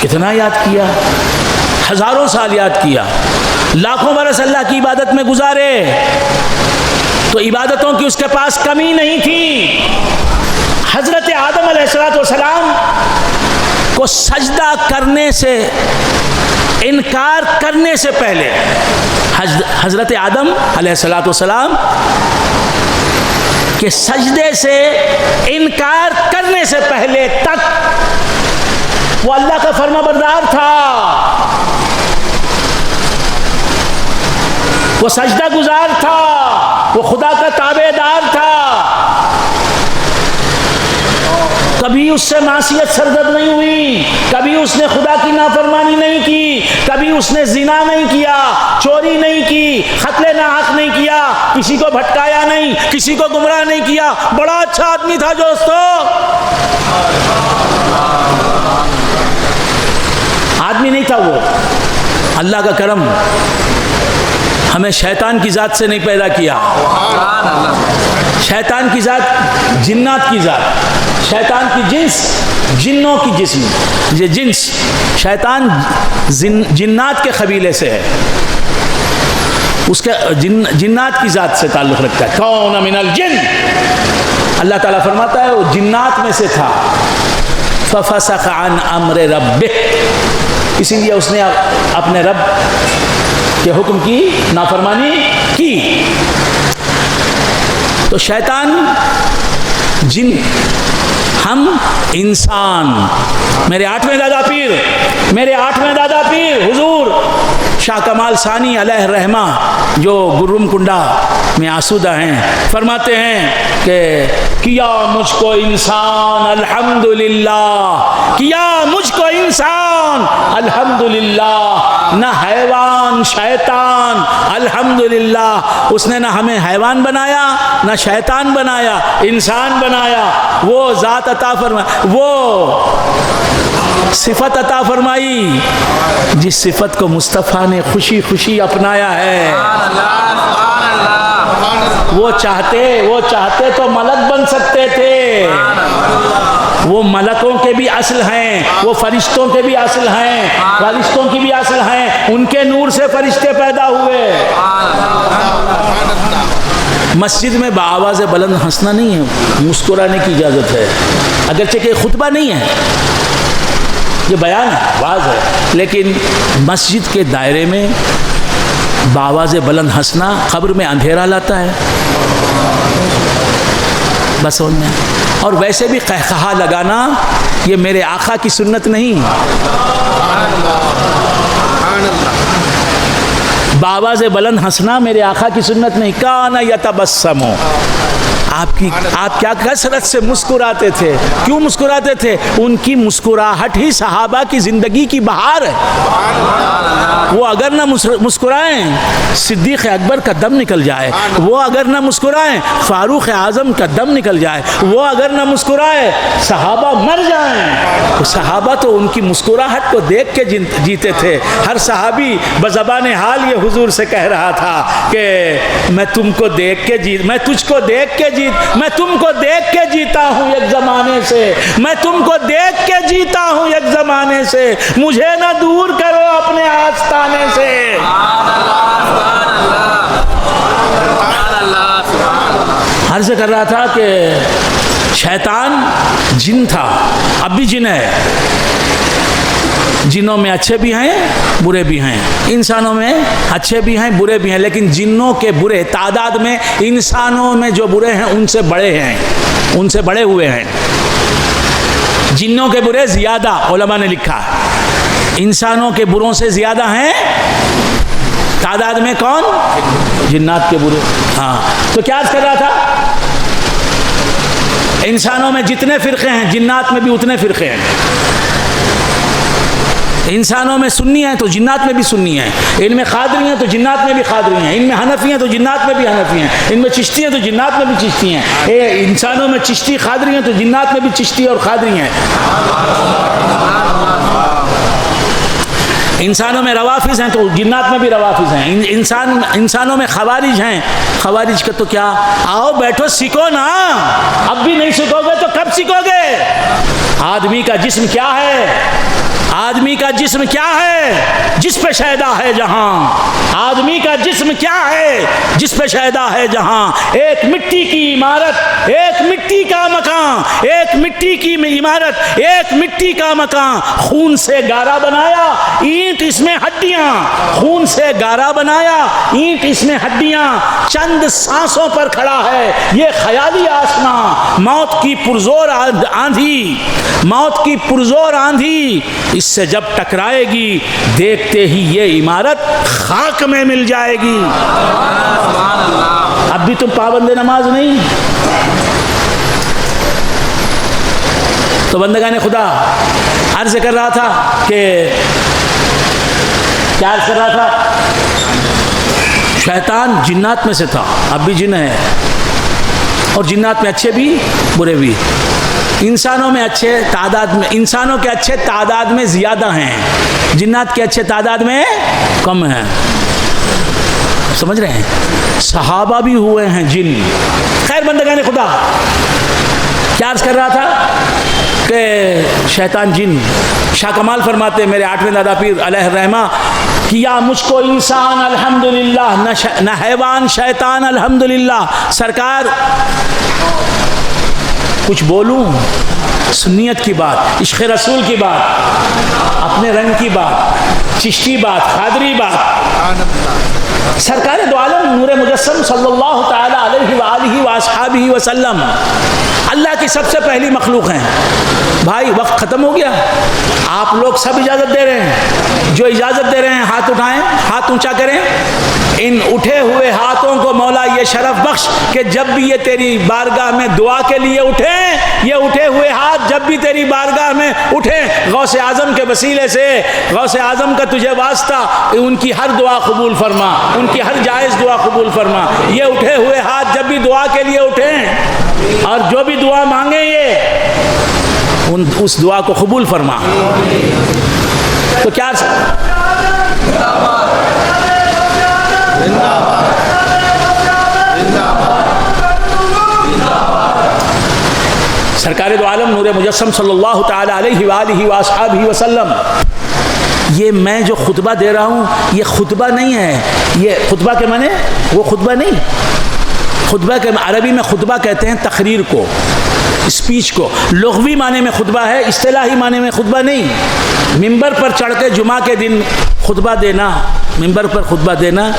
کتنا یاد کیا؟ ہزاروں سال یاد کیا, لاکھوں برس اللہ کی عبادت میں گزارے. تو عبادتوں کی اس کے پاس کمی نہیں تھی. حضرت آدم علیہ السلام کو سجدہ کرنے سے, انکار کرنے سے پہلے, حضرت آدم علیہ السلام کہ سجدے سے انکار کرنے سے پہلے تک وہ اللہ کا فرما بردار تھا, وہ سجدہ گزار تھا, وہ خدا کا تابع دار تھا. کبھی اس سے معصیت سرزد نہیں ہوئی, کبھی اس نے خدا کی نافرمانی نہیں کی, کبھی اس نے زنا نہیں کیا, چوری نہیں کی, قتل ناحق نہیں کیا, کسی کو بھٹکایا نہیں, کسی کو گمراہ نہیں کیا. بڑا اچھا آدمی تھا دوستو, آدمی نہیں تھا وہ. اللہ کا کرم, ہمیں شیطان کی ذات سے نہیں پیدا کیا. شیطان کی ذات جنات کی ذات, شیطان کی جنس جنوں کی جسم, یہ جنس شیطان جنات کے قبیلے سے ہے. اس کے جنات کی ذات سے تعلق رکھتا ہے. کون من الجن، اللہ تعالیٰ فرماتا ہے وہ جنات میں سے تھا. ففسق عن امر ربہ، اسی لیے اس نے اپنے رب کے حکم کی نافرمانی کی. تو شیطان جن، ہم انسان. میرے 8ویں دادا پیر حضور شاہ کمال ثانی علیہ الرحمہ جو گرم کنڈا میں آسودہ ہیں، فرماتے ہیں کہ کیا مجھ کو انسان الحمدللہ، کیا مجھ کو انسان الحمدللہ، نہ حیوان شیطان الحمدللہ. اس نے نہ ہمیں حیوان بنایا، نہ شیطان بنایا، انسان بنایا. وہ ذات عطا فرمائی، وہ صفت عطا فرمائی جس صفت کو مصطفیٰ نے خوشی خوشی اپنایا ہے. وہ چاہتے تو ملک بن سکتے تھے. وہ ملکوں کے بھی اصل ہیں، وہ فرشتوں کے بھی اصل ہیں، فرشتوں کی بھی اصل ہیں. ان کے نور سے فرشتے پیدا ہوئے. مسجد میں بآواز بلند ہنسنا نہیں ہے، مسکرانے کی اجازت ہے. اگرچہ کہ خطبہ نہیں ہے، یہ بیان ہے، واعظ ہے، لیکن مسجد کے دائرے میں بآواز بلند ہنسنا قبر میں اندھیرا لاتا ہے. بس ہونے. اور ویسے بھی قہقہا لگانا یہ میرے آقا کی سنت نہیں. بآواز بلند ہنسنا میرے آقا کی سنت نہیں. کان یتبسم، آپ کیا کثرت سے مسکراتے تھے. کیوں مسکراتے تھے؟ ان کی مسکراہٹ ہی صحابہ کی زندگی کی بہار ہے. وہ اگر نہ مسکرائیں صدیق اکبر کا دم نکل جائے، وہ اگر نہ مسکرائیں فاروق اعظم کا دم نکل جائے، وہ اگر نہ مسکرائے صحابہ مر جائیں. صحابہ تو ان کی مسکراہٹ کو دیکھ کے جیتے تھے. ہر صحابی بزبان حال یہ حضور سے کہہ رہا تھا کہ میں تجھ کو دیکھ کے میں تم کو دیکھ کے جیتا ہوں ایک زمانے سے، میں تم کو دیکھ کے جیتا ہوں ایک زمانے سے، مجھے نہ دور کرو اپنے آستانے سے. عرض کر رہا تھا کہ شیطان جن تھا، اب بھی جن ہے. جنوں میں اچھے بھی ہیں برے بھی ہیں، انسانوں میں اچھے بھی ہیں برے بھی ہیں، لیکن جنوں کے برے تعداد میں انسانوں میں جو برے ہیں ان سے بڑے ہیں، ان سے بڑے ہوئے ہیں. جنوں کے برے زیادہ، علماء نے لکھا، انسانوں کے بروں سے زیادہ ہیں تعداد میں کون؟ جنات کے برے. ہاں تو کیا عرض کر رہا تھا؟ انسانوں میں جتنے فرقے ہیں جنات میں بھی اتنے فرقے ہیں. انسانوں میں سنی ہیں تو جنات میں بھی سنی ہیں، ان میں قادری ہیں تو جنات میں بھی قادری ہیں، ان میں حنفی ہیں تو جنات میں بھی حنفی ہیں، ان میں چشتی ہیں تو جنات میں بھی چشتی ہیں. انسانوں میں چشتی قادری ہیں تو جنات میں بھی چشتی اور قادری ہیں. انسانوں میں روافظ ہیں تو جنات میں بھی روافظ ہیں. انسانوں میں خوارج ہیں. خوارج کا تو کیا، آؤ بیٹھو سیکھو نا. اب بھی نہیں سیکھو گے تو کب سیکھو گے؟ آدمی کا جسم کیا ہے؟ آدمی کا جسم کیا ہے جس پہ شیدا ہے جہاں؟ آدمی کا جسم کیا ہے جس پہ شیدا ہے جہاں؟ ایک مٹی کی عمارت، ایک مٹی کا مکان، ایک مٹی کی عمارت، ایک مٹی کا مکان، خون سے گارا بنایا، اینٹ اس میں ہڈیاں، خون سے گارا بنایا، اینٹ اس میں ہڈیاں، چند سانسوں پر کھڑا ہے یہ خیالی آسمان. موت کی پرزور آندھی، موت کی پرزور آندھی اس سے جب ٹکرائے گی دیکھتے ہی یہ عمارت خاک میں مل جائے گی. اب بھی تم پابند نماز نہیں؟ تو بندگان خدا عرض کر رہا تھا کہ کیا عرض کر رہا تھا؟ شیطان جنات میں سے تھا، اب بھی جن ہے، اور جنات میں اچھے بھی برے بھی. انسانوں میں اچھے تعداد میں، انسانوں کے اچھے تعداد میں زیادہ ہیں، جنات کے اچھے تعداد میں کم ہیں. سمجھ رہے ہیں؟ صحابہ بھی ہوئے ہیں جن. خیر بندگان خدا کیا عرض کر رہا تھا کہ شیطان جن. شاہ کمال فرماتے میرے 8ویں دادا پیر علیہ الرحمہ کیا مجھ کو انسان الحمدللہ، نہ حیوان شیطان الحمدللہ۔ سرکار کچھ بولوں، سنیت کی بات، عشق رسول کی بات، اپنے رنگ کی بات، چشتی بات، قادری بات، سرکار دو عالم نور مجسم صلی اللہ تعالی علیہ وآلہ وآصحابہ وسلم اللہ کی سب سے پہلی مخلوق ہیں۔ بھائی وقت ختم ہو گیا، آپ لوگ سب اجازت دے رہے ہیں، جو اجازت دے رہے ہیں ہاتھ اٹھائیں، ہاتھ اونچا کریں۔ ان اٹھے ہوئے ہاتھوں کو مولا یہ شرف بخش کہ جب بھی یہ تیری بارگاہ میں دعا کے لیے اٹھیں، یہ اٹھے ہوئے ہاتھ جب بھی تیری بارگاہ میں اٹھیں، غوث اعظم کے وسیلے سے، غوث اعظم کا تجھے واسطہ، ان کی ہر دعا قبول فرما، ان کی ہر جائز دعا قبول فرما۔ یہ اٹھے ہوئے ہاتھ جب بھی دعا کے لیے اٹھیں اور جو بھی دعا مانگیں یہ اس دعا کو قبول فرما۔ تو کیا سرکار دو عالم نور مجسم صلی اللہ تعالی علیہ وآلہ وآصحابہ وسلم، یہ میں جو خطبہ دے رہا ہوں یہ خطبہ نہیں ہے، یہ خطبہ کے معنی وہ خطبہ نہیں، خطبہ کے عربی میں خطبہ کہتے ہیں تقریر کو، اسپیچ کو، لغوی معنی میں خطبہ ہے، اصطلاحی معنی میں خطبہ نہیں۔ ممبر پر چڑھ کے جمعہ کے دن خطبہ دینا، ممبر پر خطبہ دینا،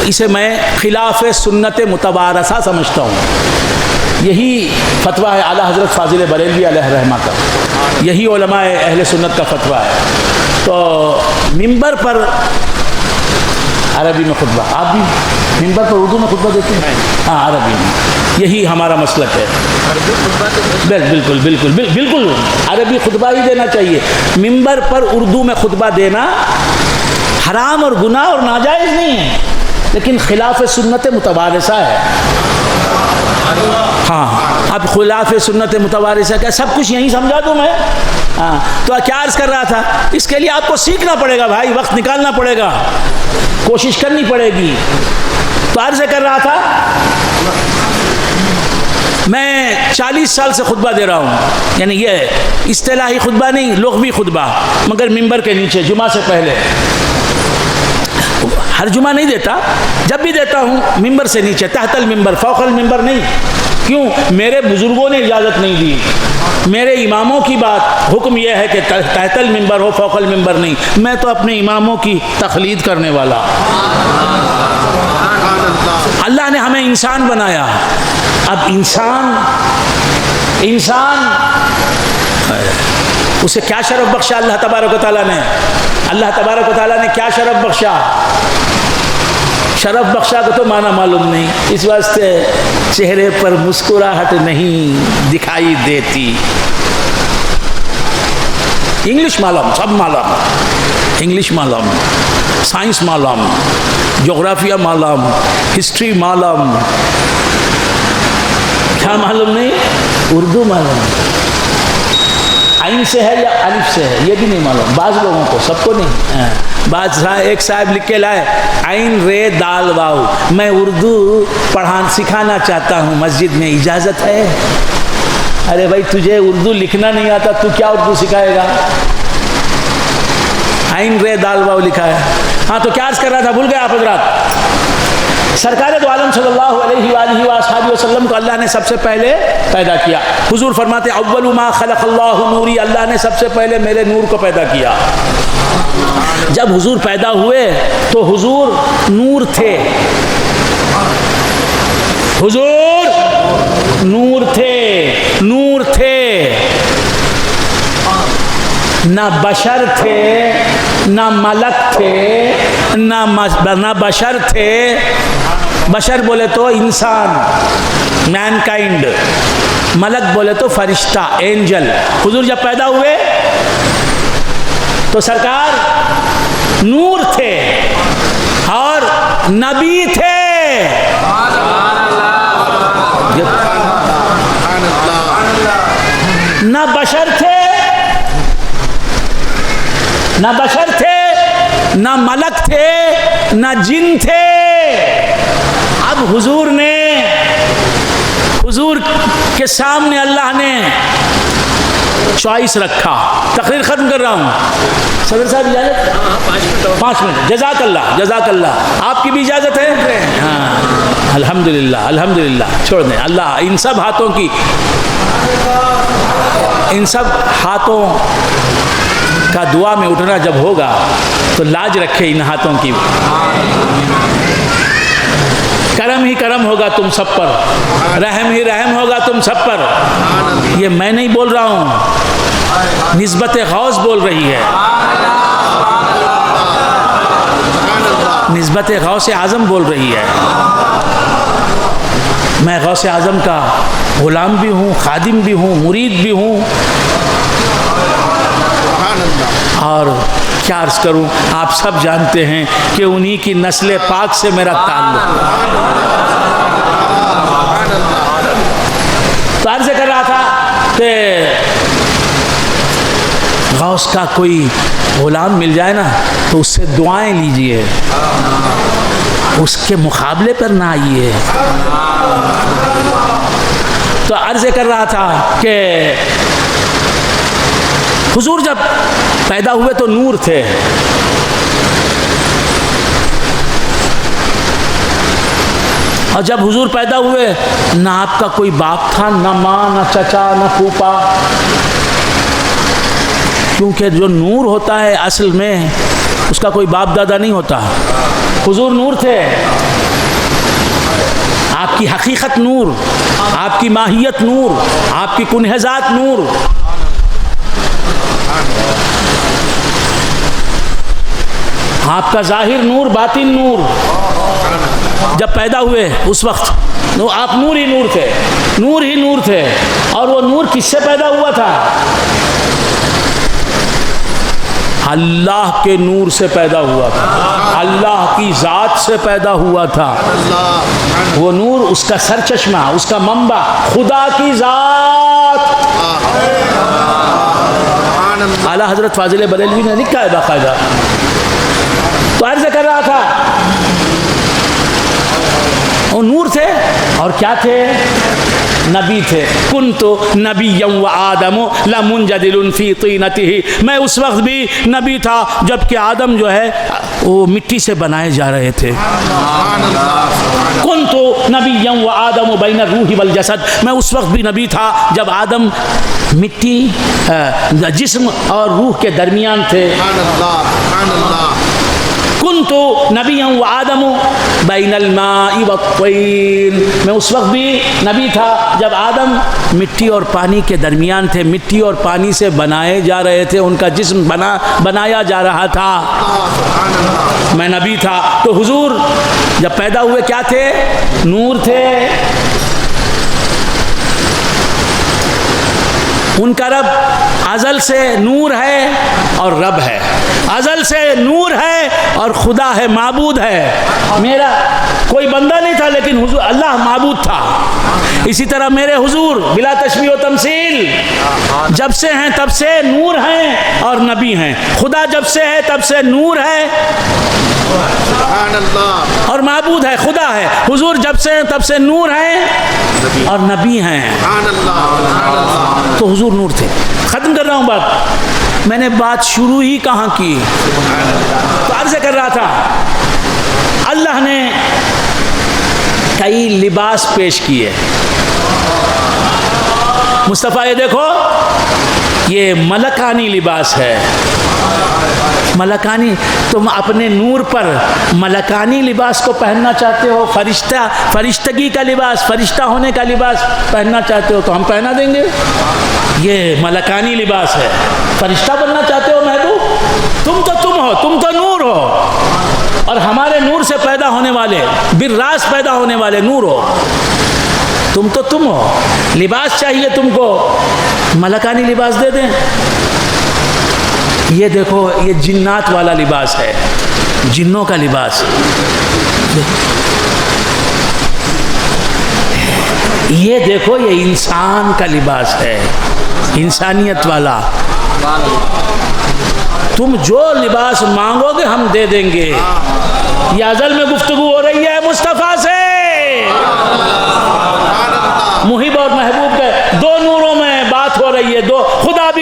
اسے میں خلاف سنت متوارثہ سمجھتا ہوں۔ یہی فتویٰ ہے اعلیٰ حضرت فاضل بریلوی علیہ رحمہ کا، یہی علماء اہل سنت کا فتویٰ ہے۔ تو ممبر پر عربی میں خطبہ، آپ بھی ممبر پر اردو میں خطبہ دیتے ہیں؟ ہاں عربی میں، یہی ہمارا مسلک ہے۔ بالکل بالکل بالکل عربی خطبہ ہی دینا چاہیے۔ ممبر پر اردو میں خطبہ دینا حرام اور گناہ اور ناجائز نہیں ہے، لیکن خلاف سنت متوارثہ ہے۔ ہاں اب خلاف سنت متوارثہ کیا سب کچھ یہیں سمجھا دوں میں؟ ہاں تو کیا عرض کر رہا تھا، اس کے لیے آپ کو سیکھنا پڑے گا بھائی، وقت نکالنا پڑے گا، کوشش کرنی پڑے گی۔ تو عرض کر رہا تھا میں 40 سال سے خطبہ دے رہا ہوں، یعنی یہ اصطلاحی خطبہ نہیں، لغوی خطبہ، مگر ممبر کے نیچے جمعہ سے پہلے۔ ہر جمعہ نہیں دیتا، جب بھی دیتا ہوں ممبر سے نیچے، تحت الممبر، فوق الممبر نہیں۔ کیوں؟ میرے بزرگوں نے اجازت نہیں دی، میرے اماموں کی بات، حکم یہ ہے کہ تحت الممبر ہو، فوق الممبر نہیں۔ میں تو اپنے اماموں کی تقلید کرنے والا۔ اللہ نے ہمیں انسان بنایا، اب انسان اسے کیا شرف بخشا اللہ تبارک و تعالیٰ نے، اللہ تبارک و تعالیٰ نے کیا شرف بخشا؟ شرف بخشا کو تو معنی معلوم نہیں، اس واسطے چہرے پر مسکراہٹ نہیں دکھائی دیتی۔ انگلش معلوم، سب معلوم، انگلش معلوم، سائنس معلوم، جغرافیہ معلوم، ہسٹری معلوم، کیا معلوم نہیں؟ اردو معلوم، عین سے ہے یا الف سے ہے یہ بھی نہیں معلوم، بعض لوگوں کو، سب کو نہیں۔ بعض ایک صاحب لکھ کے لائے عین رے دال واو، میں اردو سکھانا چاہتا ہوں، مسجد میں اجازت ہے؟ ارے بھائی تجھے اردو لکھنا نہیں آتا، تو کیا اردو سکھائے گا؟ عین رے دال واو لکھا ہے۔ ہاں تو کیا عرض کر رہا تھا، بھول گئے آپ حضرات؟ سرکار دو عالم صلی اللہ علیہ وآلہ وآصحابہ وسلم کو اللہ نے سب سے پہلے پیدا کیا۔ حضور فرماتے اول ما خلق اللہ نوری، اللہ نے سب سے پہلے میرے نور کو پیدا کیا۔ جب حضور پیدا ہوئے تو حضور نور تھے، حضور نور تھے، نور تھے، نہ بشر تھے، نہ ملک تھے، نہ بشر تھے۔ بشر بولے تو انسان، مین کائنڈ، ملک بولے تو فرشتہ، اینجل۔ حضور جب پیدا ہوئے تو سرکار نور تھے اور نبی تھے۔ نہ بشر تھے، نہ بشر تھے، نہ ملک تھے، نہ جن تھے۔ اب حضور کے سامنے اللہ نے چوائس رکھا. تقریر ختم کر رہا ہوں. صدر صاحب اجازت؟ 5 منٹ. جزاک اللہ جزاک اللہ. آپ کی بھی اجازت ہے؟ ہاں الحمدللہ الحمدللہ. چھوڑ دیں. اللہ ان سب ہاتھوں کا دعا میں اٹھنا جب ہوگا تو لاج رکھے ان ہاتھوں کی. کرم ہی کرم ہوگا تم سب پر, رحم ہی رحم ہوگا تم سب پر. یہ میں نہیں بول رہا ہوں, نسبت غوث بول رہی ہے, نسبت غوث اعظم بول رہی ہے. میں غوث اعظم کا غلام بھی ہوں, خادم بھی ہوں, مرید بھی ہوں. اور کیا عرض کروں, آپ سب جانتے ہیں کہ انہی کی نسل پاک سے میرا تعلق. تو عرض کر رہا تھا کہ غوث کا کوئی غلام مل جائے نا تو اس سے دعائیں لیجئے, اس کے مقابلے پر نہ آئیے. تو عرض کر رہا تھا کہ حضور جب پیدا ہوئے تو نور تھے, اور جب حضور پیدا ہوئے نہ آپ کا کوئی باپ تھا, نہ ماں, نہ چچا, نہ پھوپھا. کیونکہ جو نور ہوتا ہے اصل میں اس کا کوئی باپ دادا نہیں ہوتا. حضور نور تھے, آپ کی حقیقت نور, آپ کی ماہیت نور, آپ کی کنہ ذات نور. آپ کا ظاہر نور, باطن نور. جب پیدا ہوئے اس وقت آپ نور ہی نور تھے, نور ہی نور تھے. اور وہ نور کس سے پیدا ہوا تھا؟ اللہ کے نور سے پیدا ہوا تھا, اللہ کی ذات سے پیدا ہوا تھا. وہ نور, اس کا سرچشمہ, اس کا منبع خدا کی ذات. اعلیٰ حضرت فاضل بریلوی نے لکھا ہے باقاعدہ. تو عرض کر رہا تھا وہ نور تھے اور کیا تھے؟ نبی تھے. کنت نبیا وآدم لمنجدل فی طینتہ, میں اس وقت بھی نبی تھا جبکہ آدم جو ہے وہ مٹی سے بنائے جا رہے تھے. کنت نبیا وآدم بین الروح والجسد, میں اس وقت بھی نبی تھا جب آدم مٹی جسم اور روح کے درمیان تھے. کنت نبیا وآدم بین الماء والطین, میں اس وقت بھی نبی تھا جب آدم مٹی اور پانی کے درمیان تھے, مٹی اور پانی سے بنائے جا رہے تھے, ان کا جسم بنایا جا رہا تھا. میں نبی تھا. تو حضور جب پیدا ہوئے کیا تھے؟ نور تھے. ان کا رب ازل سے نور ہے اور رب ہے, ازل سے نور ہے اور خدا ہے, معبود ہے. میرا کوئی بندہ نہیں تھا لیکن حضور اللہ معبود تھا. اسی طرح میرے حضور بلا تشبیہ و تمثیل جب سے ہیں تب سے نور ہیں اور نبی ہیں. خدا جب سے ہے تب سے نور ہے اور معبود ہے, خدا ہے. حضور جب سے ہیں تب سے نور ہیں اور نبی ہیں. تو حضور نور تھے. ختم کر رہا ہوں بات, میں نے بات شروع ہی کہاں کی. تو عرض کر رہا تھا اللہ نے کئی لباس پیش کیے. مصطفیٰ یہ دیکھو, یہ ملکانی لباس ہے. ملکانی, تم اپنے نور پر ملکانی لباس کو پہننا چاہتے ہو, فرشتگی کا لباس, فرشتہ ہونے کا لباس پہننا چاہتے ہو تو ہم پہنا دیں گے. یہ ملکانی لباس ہے. فرشتہ بننا چاہتے ہو محبوب, تم ہو, تم تو نور ہو, اور ہمارے نور سے پیدا ہونے والے, بالراس پیدا ہونے والے نور ہو. تم ہو. لباس چاہیے تم کو, ملکانی لباس دے دیں. یہ دیکھو, یہ جنات والا لباس ہے, جنوں کا لباس. یہ دیکھو, یہ انسان کا لباس ہے, انسانیت والا. تم جو لباس مانگو گے ہم دے دیں گے. یہ ازل میں گفتگو ہو رہی ہے مصطفیٰ سے. محب اور محبوب کے دو نوروں میں بات ہو رہی ہے, دو, خدا بھی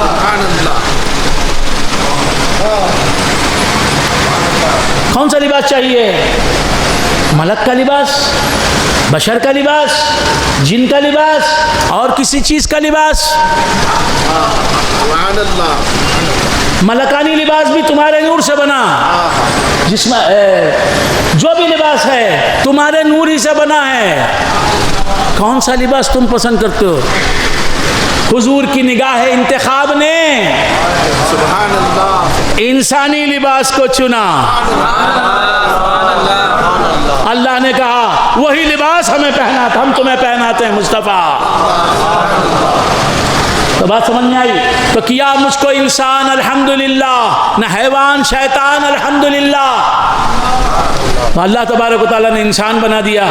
سبحان اللہ کون سا لباس چاہیے؟ ملک کا لباس، بشر کا لباس، جن کا لباس، اور کسی چیز کا لباس؟ سبحان اللہ ملکانی لباس بھی تمہارے نور سے بنا، جس میں جو بھی لباس ہے تمہارے نور ہی سے بنا ہے۔ کون سا لباس تم پسند کرتے ہو؟ حضور کی نگاہ انتخاب نے سبحان اللہ انسانی لباس کو چنا۔ اللہ نے کہا وہی لباس ہمیں پہنا تھا، ہم تمہیں پہناتے ہیں مصطفیٰ۔ تو بات سمجھ میں آئی؟ تو کیا مجھ کو انسان الحمدللہ، نہ حیوان شیطان الحمدللہ۔ تو اللہ تبارک و تعالیٰ نے انسان بنا دیا۔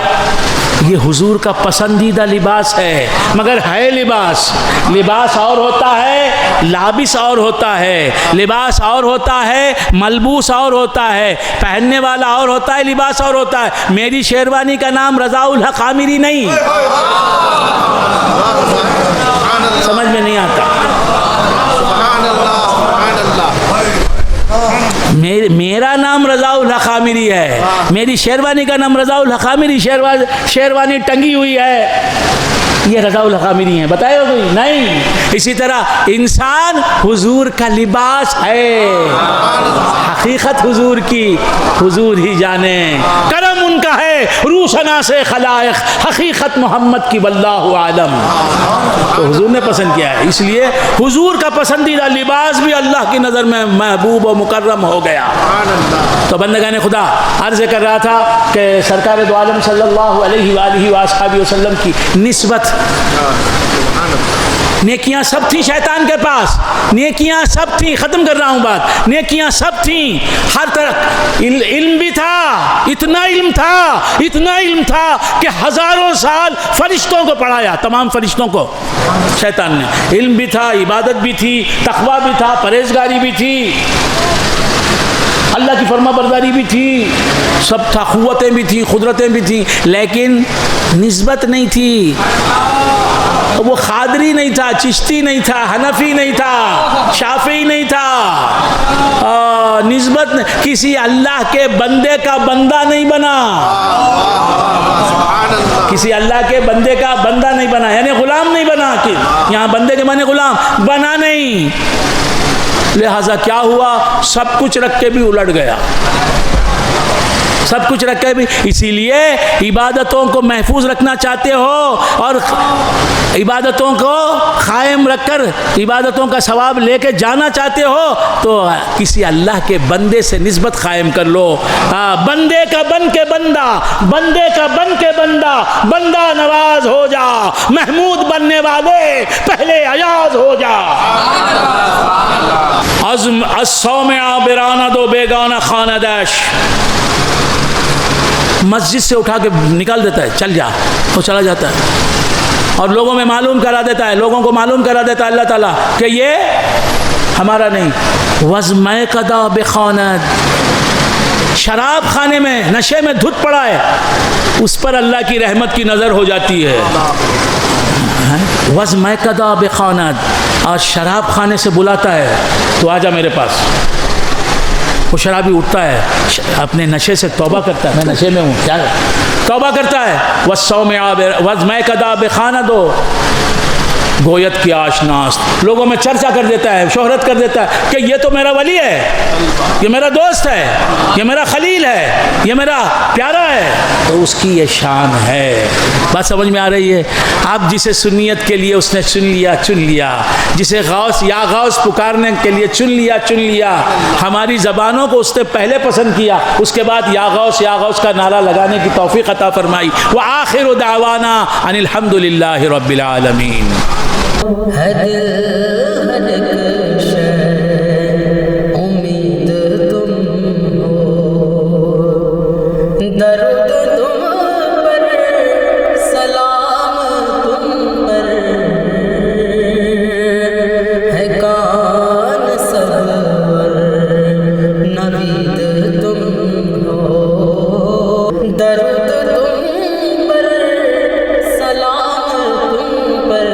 یہ حضور کا پسندیدہ لباس ہے، مگر ہے لباس۔ لباس اور ہوتا ہے، لابس اور ہوتا ہے، لباس اور ہوتا ہے، ملبوس اور ہوتا ہے، پہننے والا اور ہوتا ہے، لباس اور ہوتا ہے۔ میری شیروانی کا نام رضا الحق عامری نہیں، سمجھ میں نہیں آتا۔ سبحان اللہ سبحان اللہ میرا نام رضا الحق عامری ہے، میری شیروانی کا نام رضا الحق عامری، شیروانی ٹنگی ہوئی ہے، یہ رضا الحق عامری ہیں، بتائے ہو کوئی؟ نہیں۔ اسی طرح انسان حضور کا لباس ہے، حقیقت حضور کی حضور ہی جانے، کرم ان کا ہے روشنا سے خلائق، حقیقت محمد کی واللہ عالم۔ تو حضور نے پسند کیا ہے، اس لیے حضور کا پسندیدہ لباس بھی اللہ کی نظر میں محبوب و مکرم ہو گیا۔ تو بندگان خدا، عرض کر رہا تھا کہ سرکار دو عالم صلی اللہ علیہ وآلہ وآلہ وسلم کی نسبت، نیکیاں سب تھیں شیطان کے پاس، نیکیاں سب تھیں، ختم کر رہا ہوں بات، نیکیاں سب تھیں، ہر طرح علم بھی تھا، اتنا علم تھا کہ ہزاروں سال فرشتوں کو پڑھایا، تمام فرشتوں کو شیطان نے۔ علم بھی تھا، عبادت بھی تھی، تقویٰ بھی تھا، پرہیزگاری بھی تھی، اللہ کی فرما برداری بھی تھی، سب تھا، قوتیں بھی تھیں، قدرتیں بھی تھیں، لیکن نسبت نہیں تھی۔ وہ قادری نہیں تھا، چشتی نہیں تھا، حنفی نہیں تھا، شافعی نہیں تھا، نسبت کسی اللہ کے بندے کا بندہ نہیں بنا، کسی اللہ کے بندے کا بندہ نہیں بنا، یعنی غلام نہیں بنا، کہ یہاں بندے کے معنی غلام بنا نہیں۔ لہذا کیا ہوا؟ سب کچھ رکھ کے بھی الٹ گیا، سب کچھ رکھ کے بھی۔ اسی لیے عبادتوں کو محفوظ رکھنا چاہتے ہو اور عبادتوں کو قائم رکھ کر عبادتوں کا ثواب لے کے جانا چاہتے ہو تو کسی اللہ کے بندے سے نسبت قائم کر لو۔ بندے کا بن کے بندہ، بندے کا بن کے بندہ، بندہ نواز ہو جا، محمود بننے والے پہلے ایاز ہو جا۔ عزم الصومعہ برانہ دو بیگانہ خانہ دش، مسجد سے اٹھا کے نکال دیتا ہے، چل جا، وہ چلا جاتا ہے اور لوگوں میں معلوم کرا دیتا ہے، لوگوں کو معلوم کرا دیتا ہے اللہ تعالیٰ کہ یہ ہمارا نہیں۔ وزمہ قدا بخاند، شراب خانے میں نشے میں دھت پڑا ہے، اس پر اللہ کی رحمت کی نظر ہو جاتی ہے۔ وزمہ قدا بخاند، اور شراب خانے سے بلاتا ہے تو آجا میرے پاس۔ وہ شرابی اٹھتا ہے، اپنے نشے سے توبہ کرتا ہے، میں نشے میں ہوں، کیا توبہ کرتا ہے۔ وزمہ قدا بخاند، گویت کی آشناس، لوگوں میں چرچا کر دیتا ہے، شہرت کر دیتا ہے کہ یہ تو میرا ولی ہے، یہ میرا دوست ہے، یہ میرا خلیل ہے، یہ میرا پیارا ہے، تو اس کی یہ شان ہے۔ بات سمجھ میں آ رہی ہے؟ آپ جسے سنیت کے لیے اس نے چن لیا، جسے غوث یا غوث پکارنے کے لیے چن لیا، ہماری زبانوں کو اس نے پہلے پسند کیا، اس کے بعد یا غوث کا نعرہ لگانے کی توفیق عطا فرمائی۔ وآخر دعوانا ان الحمدللہ رب العالمین۔ ہے دل ہر ایک شے امید تم ہو، درد تم پر، سلام تم پر، ہے کان سرور نوید تم ہو، درد تم پر، سلام تم پر،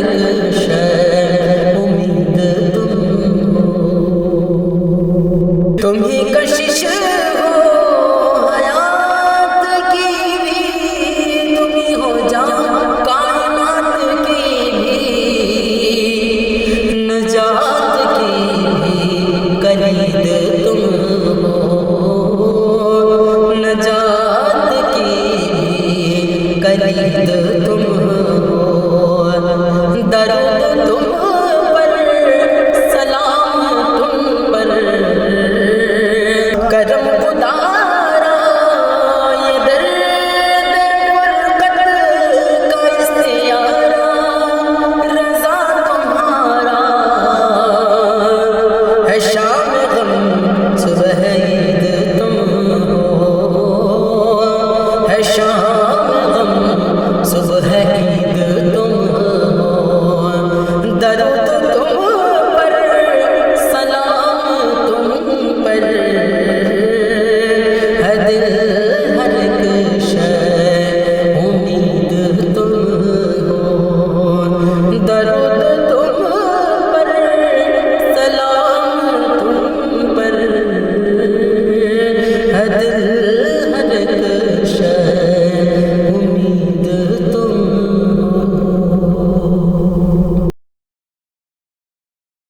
ایک شے امید تم ہو، تم ہی کشش ہو حیات کی بھی، تم ہی ہو جان کائنات کی بھی، نجات کی بھی قید تم ہو، نجات کی بھی قید تم ہو، درد تم ہو